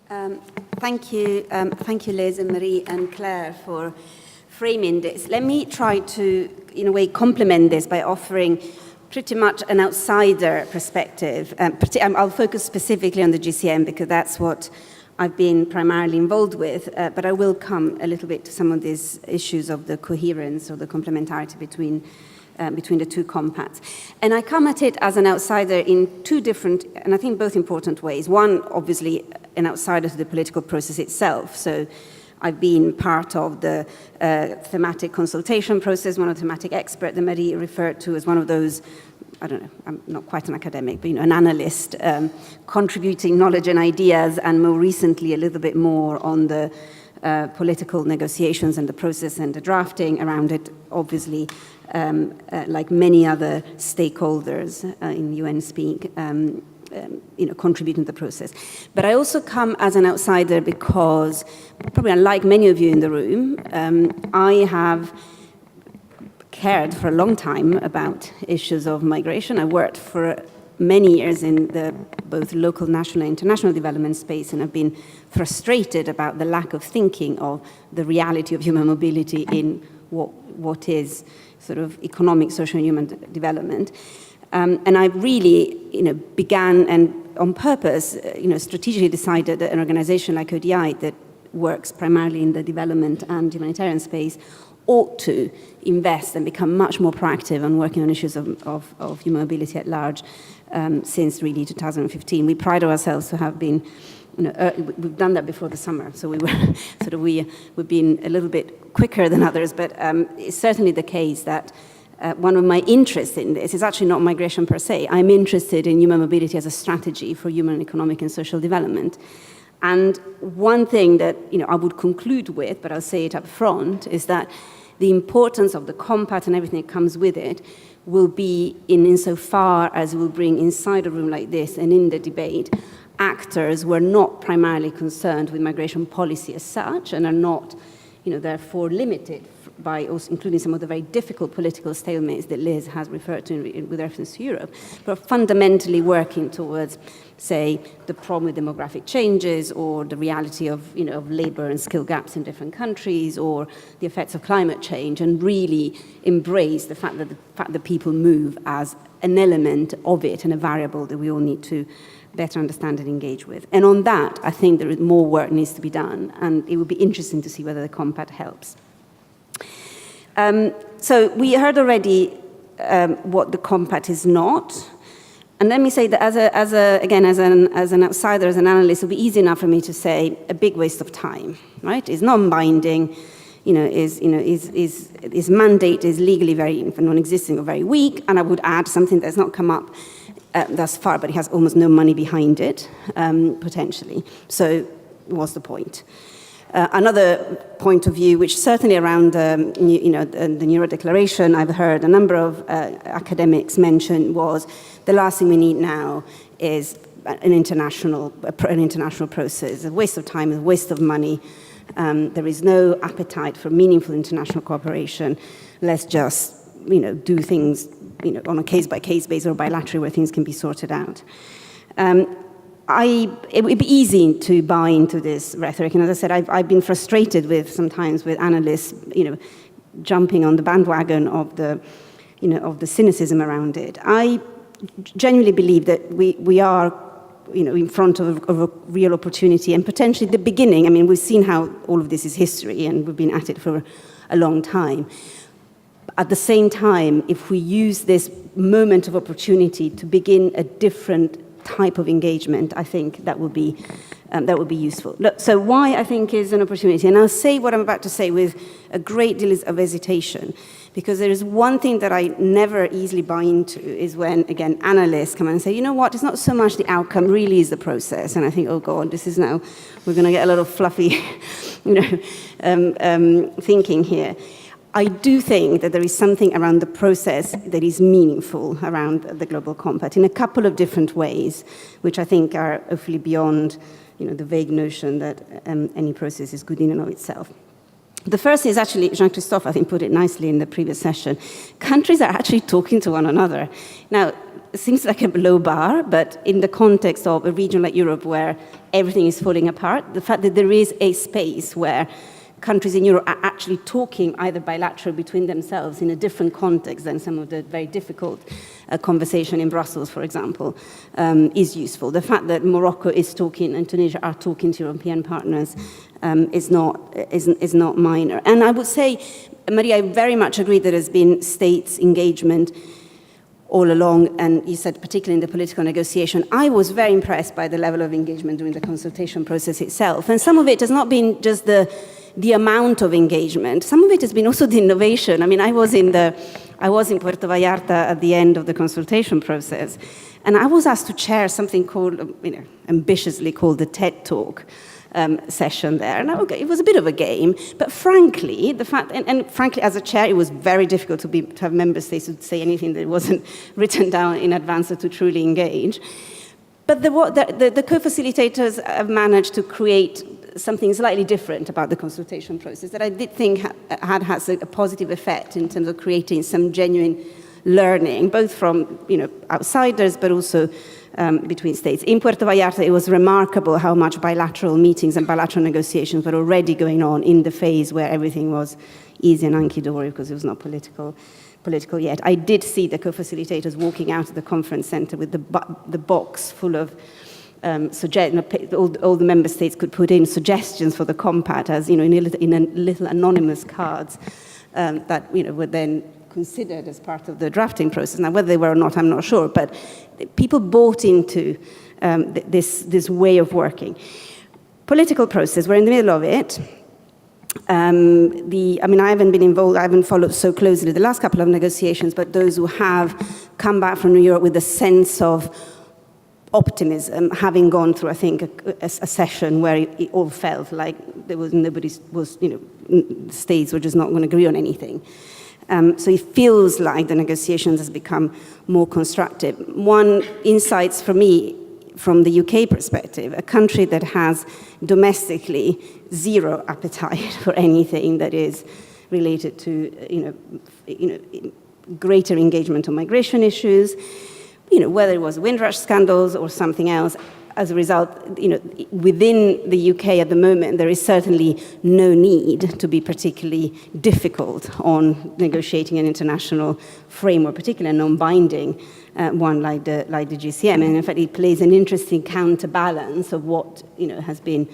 Thank you, Liz and Marie and Claire for framing this. Let me try to, in a way, complement this by offering pretty much an outsider perspective. I'll focus specifically on the GCM because that's what I've been primarily involved with, but I will come a little bit to some of these issues of the coherence or the complementarity between the two compacts. And I come at it as an outsider in two different, and I think both important ways. One, obviously, an outsider to the political process itself. So I've been part of the thematic consultation process, one of the thematic experts that Marie referred to as one of those, I don't know, I'm not quite an academic, but an analyst contributing knowledge and ideas, and more recently a little bit more on the political negotiations and the process and the drafting around it, obviously, like many other stakeholders in UN speak, contributing to the process. But I also come as an outsider because, probably unlike many of you in the room, I have cared for a long time about issues of migration. I worked for many years in the both local, national, and international development space, and I've been frustrated about the lack of thinking of the reality of human mobility in what is sort of economic, social, and human development. And I really, began and on purpose, strategically decided that an organization like ODI that works primarily in the development and humanitarian space ought to invest and become much more proactive on working on issues of human mobility at large since really 2015. We pride ourselves to have been, we've done that before the summer, so we were we've been a little bit quicker than others, but it's certainly the case that one of my interests in this is actually not migration per se. I'm interested in human mobility as a strategy for human, economic, and social development. And one thing that I would conclude with, but I'll say it up front, is that the importance of the compact and everything that comes with it will be insofar as it will bring inside a room like this and in the debate actors who are not primarily concerned with migration policy as such and are not, therefore limited by also including some of the very difficult political stalemates that Liz has referred to with reference to Europe, but fundamentally working towards, say, the problem with demographic changes or the reality of, of labor and skill gaps in different countries or the effects of climate change, and really embrace the fact that people move as an element of it and a variable that we all need to better understand and engage with. And on that, I think there is more work needs to be done, and it would be interesting to see whether the compact helps. So we heard already what the compact is not. And let me say that as an outsider, as an analyst, it would be easy enough for me to say a big waste of time, right? It's non-binding, his mandate is legally very non-existing or very weak, and I would add something that's not come up thus far, but it has almost no money behind it, potentially. So what's the point? Another point of view, which certainly around the Neuro Declaration, I've heard a number of academics mention, was the last thing we need now is an international process. A waste of time, a waste of money. There is no appetite for meaningful international cooperation. Let's just do things on a case-by-case basis or bilaterally where things can be sorted out. It would be easy to buy into this rhetoric, and as I said, I've been frustrated sometimes with analysts, jumping on the bandwagon of the cynicism around it. I genuinely believe that we are, in front of a real opportunity and potentially the beginning. I mean, we've seen how all of this is history, and we've been at it for a long time. At the same time, if we use this moment of opportunity to begin a different type of engagement, I think that would be useful. Look, so why I think is an opportunity, and I'll say what I'm about to say with a great deal of hesitation, because there is one thing that I never easily buy into is when, again, analysts come and say, you know what, it's not so much the outcome, really is the process. And I think, oh God, this is now, we're going to get a lot of fluffy, thinking here. I do think that there is something around the process that is meaningful around the Global Compact in a couple of different ways, which I think are hopefully beyond, the vague notion that any process is good in and of itself. The first is actually, Jean-Christophe, I think, put it nicely in the previous session. Countries are actually talking to one another. Now, seems like a low bar, but in the context of a region like Europe where everything is falling apart, the fact that there is a space where countries in Europe are actually talking either bilateral between themselves in a different context than some of the very difficult conversation in Brussels, for example, is useful. The fact that Morocco is talking and Tunisia are talking to European partners is not minor. And I would say, Maria, I very much agree that there's been states' engagement all along, and you said particularly in the political negotiation. I was very impressed by the level of engagement during the consultation process itself. And some of it has not been just the amount of engagement. Some of it has been also the innovation. I mean, I was in Puerto Vallarta at the end of the consultation process, and I was asked to chair something called, ambitiously called the TED Talk session there. And it was a bit of a game, but frankly, frankly, as a chair, it was very difficult to have member states who say anything that wasn't written down in advance or to truly engage. But the co-facilitators have managed to create something slightly different about the consultation process that I did think has a positive effect in terms of creating some genuine learning, both from outsiders, but also between states. In Puerto Vallarta, it was remarkable how much bilateral meetings and bilateral negotiations were already going on in the phase where everything was easy and hunky-dory because it was not political yet. I did see the co-facilitators walking out of the conference center with the box full of all the member states could put in suggestions for the compact, as in a little anonymous cards that were then considered as part of the drafting process. Now, whether they were or not, I'm not sure, but people bought into this way of working. Political process, we're in the middle of it. I haven't been involved, I haven't followed so closely the last couple of negotiations, but those who have come back from New York with a sense of optimism, having gone through, I think, a session where it all felt like states were just not going to agree on anything. So it feels like the negotiations has become more constructive. One insights for me from the UK perspective, a country that has domestically zero appetite for anything that is related to greater engagement on migration issues, whether it was Windrush scandals or something else. As a result, within the UK at the moment, there is certainly no need to be particularly difficult on negotiating an international framework, particularly a non-binding one like the GCM. And in fact, it plays an interesting counterbalance of what has been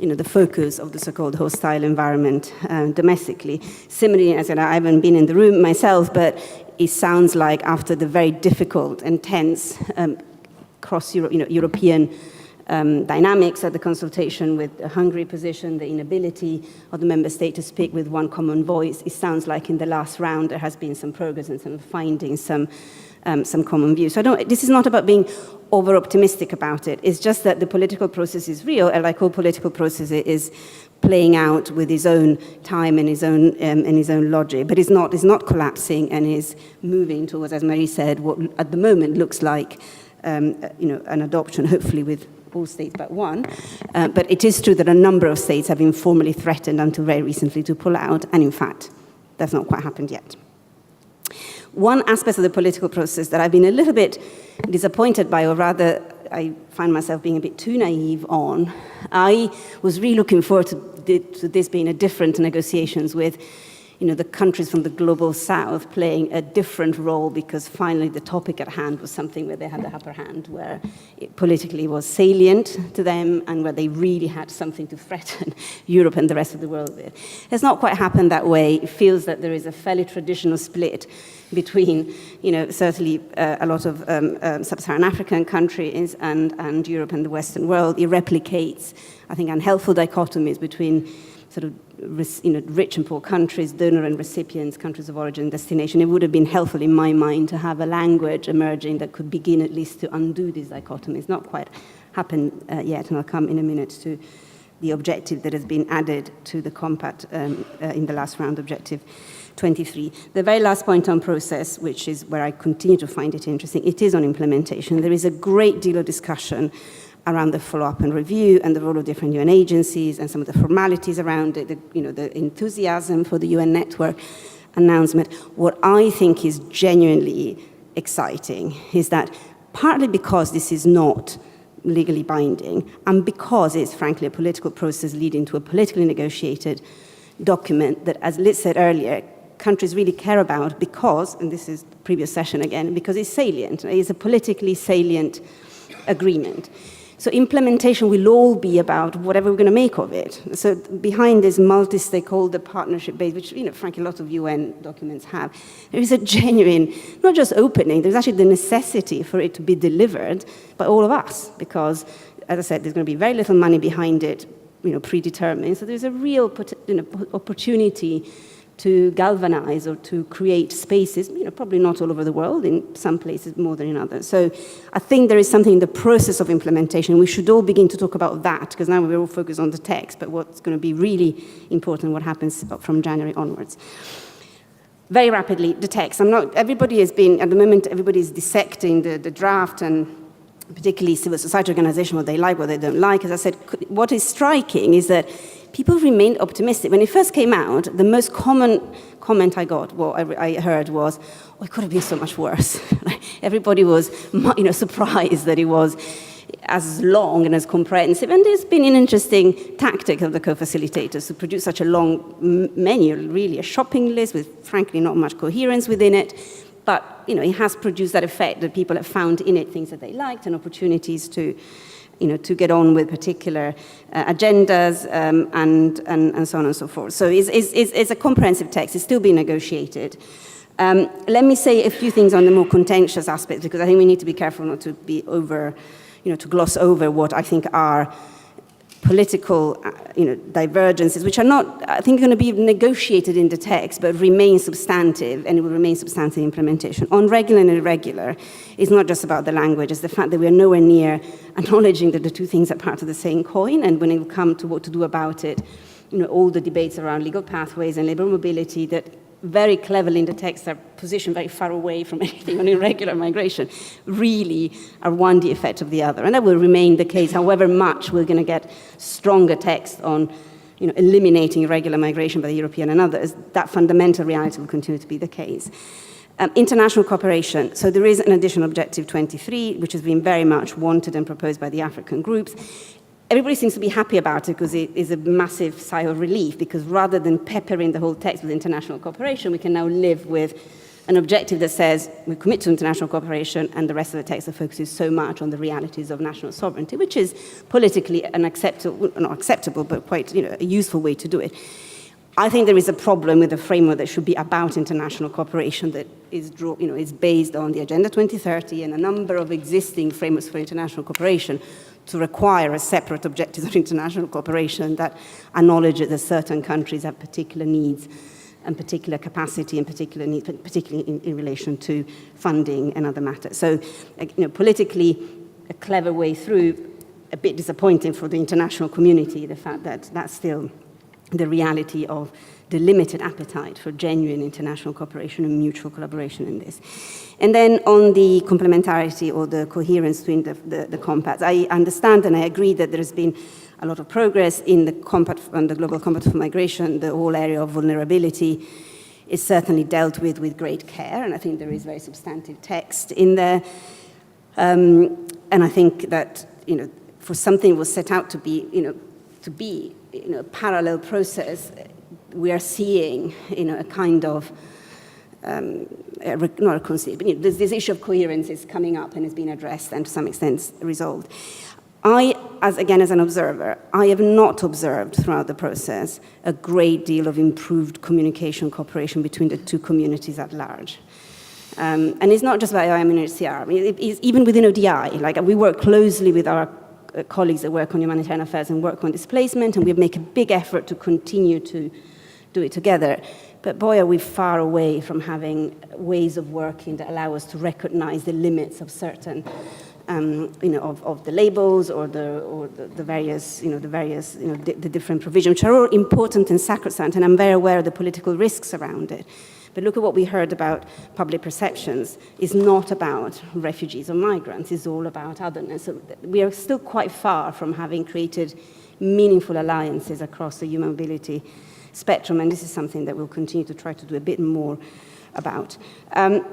the focus of the so-called hostile environment domestically. Similarly, as I said, I haven't been in the room myself, but it sounds like after the very difficult and tense European dynamics at the consultation with the Hungary position, the inability of the member state to speak with one common voice, it sounds like in the last round there has been some progress and some finding some common views. So this is not about being over-optimistic about it. It's just that the political process is real, and like all political processes, it is playing out with his own time and his own logic. But it's not collapsing and is moving towards, as Marie said, what at the moment looks like an adoption, hopefully with all states but one. But it is true that a number of states have been formally threatened until very recently to pull out, and in fact, that's not quite happened yet. One aspect of the political process that I've been a little bit disappointed by, or rather I find myself being a bit too naive on, I was really looking forward to this being a different negotiations with the countries from the global south playing a different role, because finally the topic at hand was something where they had the upper hand, where it politically was salient to them and where they really had something to threaten Europe and the rest of the world with. It's not quite happened that way. It feels that there is a fairly traditional split between, certainly a lot of sub-Saharan African countries and Europe and the Western world. It replicates, I think, unhelpful dichotomies between sort of rich and poor countries, donor and recipients, countries of origin and destination. It would have been helpful in my mind to have a language emerging that could begin at least to undo these dichotomies. Not quite happened yet, and I'll come in a minute to the objective that has been added to the compact in the last round, objective 23. The very last point on process, which is where I continue to find it interesting, it is on implementation. There is a great deal of discussion around the follow-up and review and the role of different UN agencies and some of the formalities around it, the enthusiasm for the UN network announcement. What I think is genuinely exciting is that partly because this is not legally binding, and because it's frankly a political process leading to a politically negotiated document that, as Liz said earlier, countries really care about because, and this is the previous session again, because it's salient. It's a politically salient agreement. So implementation will all be about whatever we're going to make of it. So behind this multi-stakeholder partnership base, which, frankly, a lot of UN documents have, there is a genuine, not just opening, there's actually the necessity for it to be delivered by all of us, because, as I said, there's going to be very little money behind it, predetermined. So there's a real opportunity to galvanize or to create spaces, probably not all over the world, in some places more than in others. So I think there is something in the process of implementation. We should all begin to talk about that, because now we're all focused on the text, but what's going to be really important, what happens from January onwards. Very rapidly, the text. Everybody has been, at the moment, everybody is dissecting the draft, and particularly civil society organization, what they like, what they don't like. As I said, what is striking is that people remained optimistic. When it first came out, the most common comment I heard was, oh, it could have been so much worse. Everybody was, surprised that it was as long and as comprehensive. And there's been an interesting tactic of the co-facilitators to produce such a long menu, really a shopping list with, frankly, not much coherence within it. But, it has produced that effect that people have found in it things that they liked and opportunities to get on with particular agendas and so on and so forth. So it's a comprehensive text. It's still being negotiated. Let me say a few things on the more contentious aspects, because I think we need to be careful not to be to gloss over what I think are political, divergences, which are not, I think, going to be negotiated in the text, but remain substantive, and it will remain substantive implementation. On regular and irregular, it's not just about the language, it's the fact that we are nowhere near acknowledging that the two things are part of the same coin, and when it will come to what to do about it, all the debates around legal pathways and labor mobility that very cleverly in the text are positioned very far away from anything on irregular migration, really are one the effect of the other. And that will remain the case, however much we're going to get stronger text on eliminating irregular migration by the European and others. That fundamental reality will continue to be the case. International cooperation. So there is an additional objective 23, which has been very much wanted and proposed by the African groups. Everybody seems to be happy about it because it is a massive sigh of relief, because rather than peppering the whole text with international cooperation, we can now live with an objective that says we commit to international cooperation, and the rest of the text that focuses so much on the realities of national sovereignty, which is politically not acceptable, but quite a useful way to do it. I think there is a problem with a framework that should be about international cooperation that is based on the Agenda 2030 and a number of existing frameworks for international cooperation, to require a separate objective of international cooperation that acknowledges that certain countries have particular needs and particular capacity and particular needs, particularly in relation to funding and other matters. So, politically, a clever way through, a bit disappointing for the international community, the fact that that's still the reality of the limited appetite for genuine international cooperation and mutual collaboration in this. And then on the complementarity or the coherence between the compacts, I understand and I agree that there has been a lot of progress in the compact, on the Global Compact for Migration. The whole area of vulnerability is certainly dealt with great care, and I think there is very substantive text in there. And I think that, for something that was set out to be, a parallel process, we are seeing, a kind of, not a conceit, but this issue of coherence is coming up and is being addressed and to some extent resolved. As an observer, I have not observed throughout the process a great deal of improved communication, cooperation between the two communities at large. And it's not just about IOM and UNHCR. I mean, it's even within ODI. Like, we work closely with our colleagues that work on humanitarian affairs and work on displacement, and we make a big effort to continue to do it together. But boy, are we far away from having ways of working that allow us to recognize the limits of certain, of the labels or the various, the different provisions, which are all important and sacrosanct, and I'm very aware of the political risks around it. But look at what we heard about public perceptions. It's not about refugees or migrants. It's all about otherness. So we are still quite far from having created meaningful alliances across the human mobility spectrum, and this is something that we'll continue to try to do a bit more about.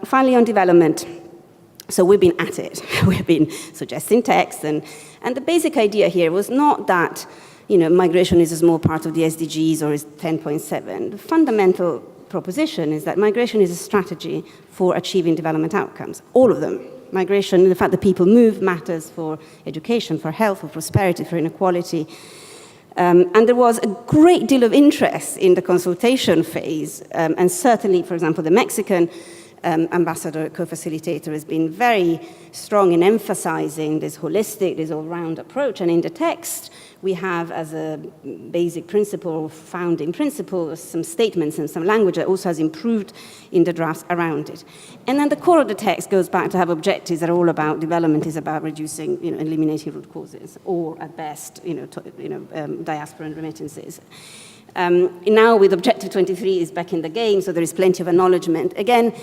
Finally, on development, So we've been at it. We've been suggesting texts, and the basic idea here was not that migration is a small part of the SDGs or is 10.7. The fundamental proposition is that migration is a strategy for achieving development outcomes, all of them. Migration, the fact that people move, matters for education, for health, for prosperity, for inequality. And there was a great deal of interest in the consultation phase, and certainly, for example, the Mexican ambassador, co-facilitator, has been very strong in emphasizing this holistic, this all-round approach. And in the text, we have as a basic principle, founding principle, some statements and some language that also has improved in the drafts around it. And then the core of the text goes back to have objectives that are all about development, is about reducing, eliminating root causes, or at best, diaspora and remittances. Now with Objective 23 is back in the game, so there is plenty of acknowledgement. Again,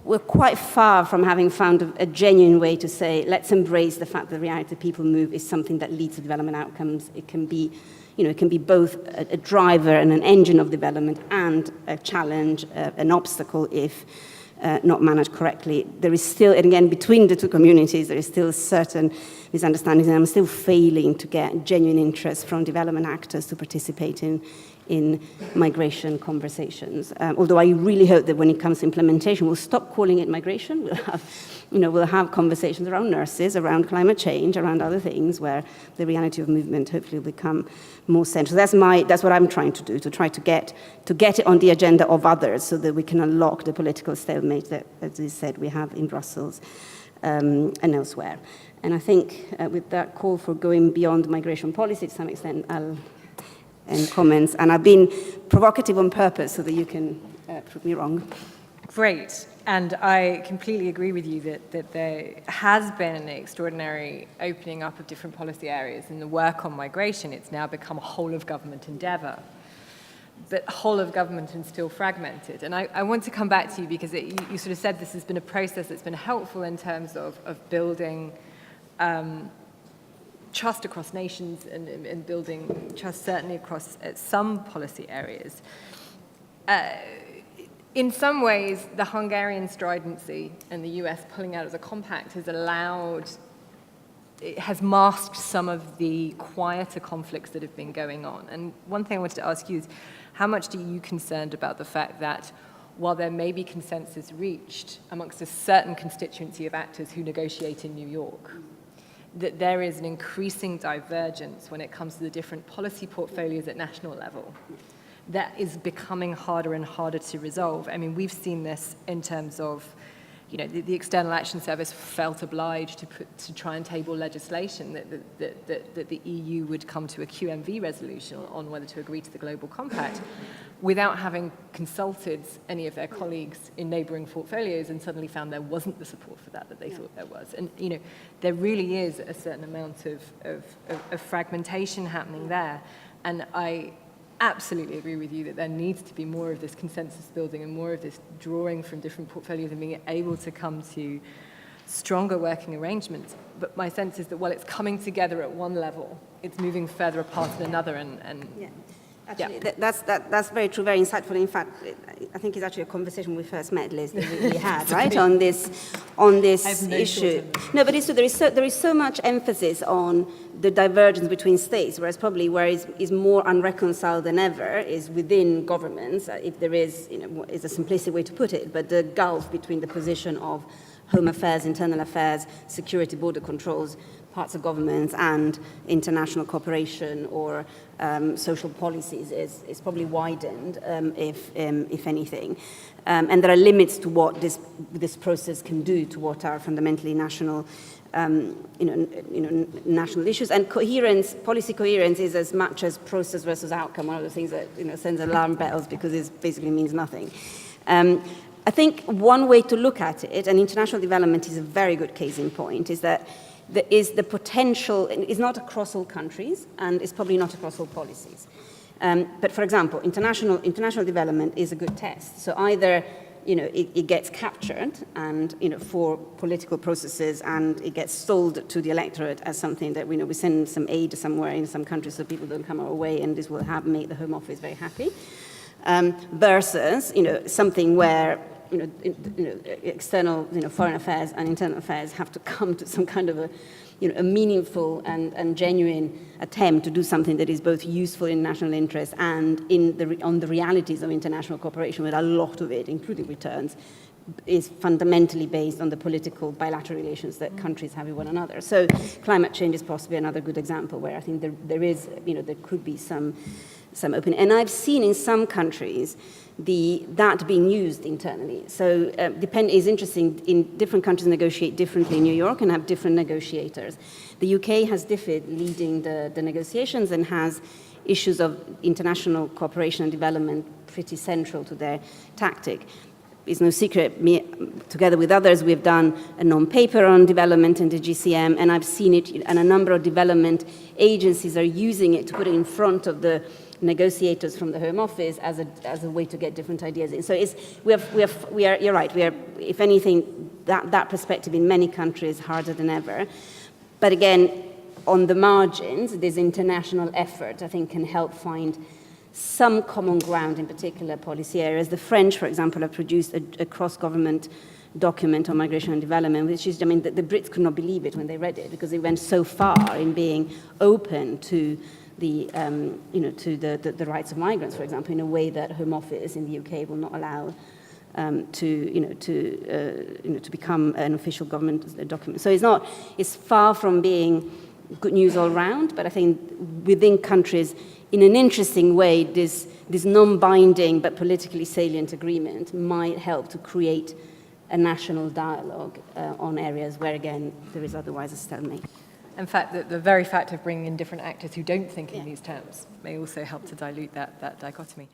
we're quite far from having found a genuine way to say, let's embrace the fact that the reality people move is something that leads to development outcomes. It can be, it can be both a driver and an engine of development and a challenge, an obstacle if not managed correctly. There is still, and again, between the two communities, there is still certain misunderstandings, and I'm still failing to get genuine interest from development actors to participate in migration conversations. Although I really hope that when it comes to implementation, we'll stop calling it migration. We'll have conversations around nurses, around climate change, around other things where the reality of movement hopefully will become more central. That's what I'm trying to do, to try to get it on the agenda of others so that we can unlock the political stalemate that, as you said, we have in Brussels and elsewhere. And I think with that call for going beyond migration policy to some extent, and comments, and I've been provocative on purpose so that you can prove me wrong. Great, and I completely agree with you that there has been an extraordinary opening up of different policy areas. In the work on migration, it's now become a whole-of-government endeavour, but whole of government and still fragmented. And I want to come back to you because you sort of said this has been a process that's been helpful in terms of building trust across nations and building trust certainly across some policy areas. In some ways, the Hungarian stridency and the US pulling out of the compact has masked some of the quieter conflicts that have been going on. And one thing I wanted to ask you is, how much are you concerned about the fact that while there may be consensus reached amongst a certain constituency of actors who negotiate in New York, that there is an increasing divergence when it comes to the different policy portfolios at national level that is becoming harder and harder to resolve? I mean, we've seen this in terms of, the External Action Service felt obliged to try and table legislation that the EU would come to a QMV resolution on whether to agree to the Global Compact without having consulted any of their colleagues in neighbouring portfolios, and suddenly found there wasn't the support for that they thought there was. And there really is a certain amount of fragmentation happening there. And I absolutely agree with you that there needs to be more of this consensus building and more of this drawing from different portfolios and being able to come to stronger working arrangements. But my sense is that while it's coming together at one level, it's moving further apart in another. Yeah. Actually, that's very true, very insightful. In fact, I think it's actually a conversation we first met, Liz, that we had, right, on this issue. No, but there is so much emphasis on the divergence between states, whereas probably where is more unreconciled than ever is within governments, if there is, is a simplistic way to put it, but the gulf between the position of home affairs, internal affairs, security, border controls, parts of governments, and international cooperation or social policies is probably widened, if anything. And there are limits to what this process can do to what are fundamentally national, national issues. And coherence, policy coherence, is as much as process versus outcome. One of the things that sends alarm bells because it basically means nothing. I think one way to look at it, and international development is a very good case in point, is that there is the potential, is not across all countries, and it's probably not across all policies. But for example, international development is a good test. So either it gets captured and for political processes, and it gets sold to the electorate as something that we send some aid somewhere in some countries so people don't come our way, and this will make the Home Office very happy. Versus something where external, foreign affairs and internal affairs have to come to some kind of a meaningful and genuine attempt to do something that is both useful in national interest and on the realities of international cooperation, where a lot of it, including returns, is fundamentally based on the political bilateral relations that countries have with one another. So climate change is possibly another good example where I think there could be some open. And I've seen in some countries that being used internally. So is interesting. In different countries negotiate differently in New York and have different negotiators. The UK has differed leading the negotiations and has issues of international cooperation and development pretty central to their tactic. It's no secret, together with others, we've done a non-paper on development in the GCM, and I've seen it, and a number of development agencies are using it to put it in front of the negotiators from the Home Office as a way to get different ideas in. So you're right, if anything, that perspective in many countries is harder than ever. But again, on the margins, this international effort, I think, can help find some common ground in particular policy areas. The French, for example, have produced a cross-government document on migration and development, which is, the Brits could not believe it when they read it, because it went so far in being open to the rights of migrants, for example, in a way that Home Office in the UK will not allow to become an official government document. So it's far from being good news all round, but I think within countries, in an interesting way, this non-binding but politically salient agreement might help to create a national dialogue on areas where, again, there is otherwise a stalemate. In fact, the very fact of bringing in different actors who don't think in these terms may also help to dilute that dichotomy.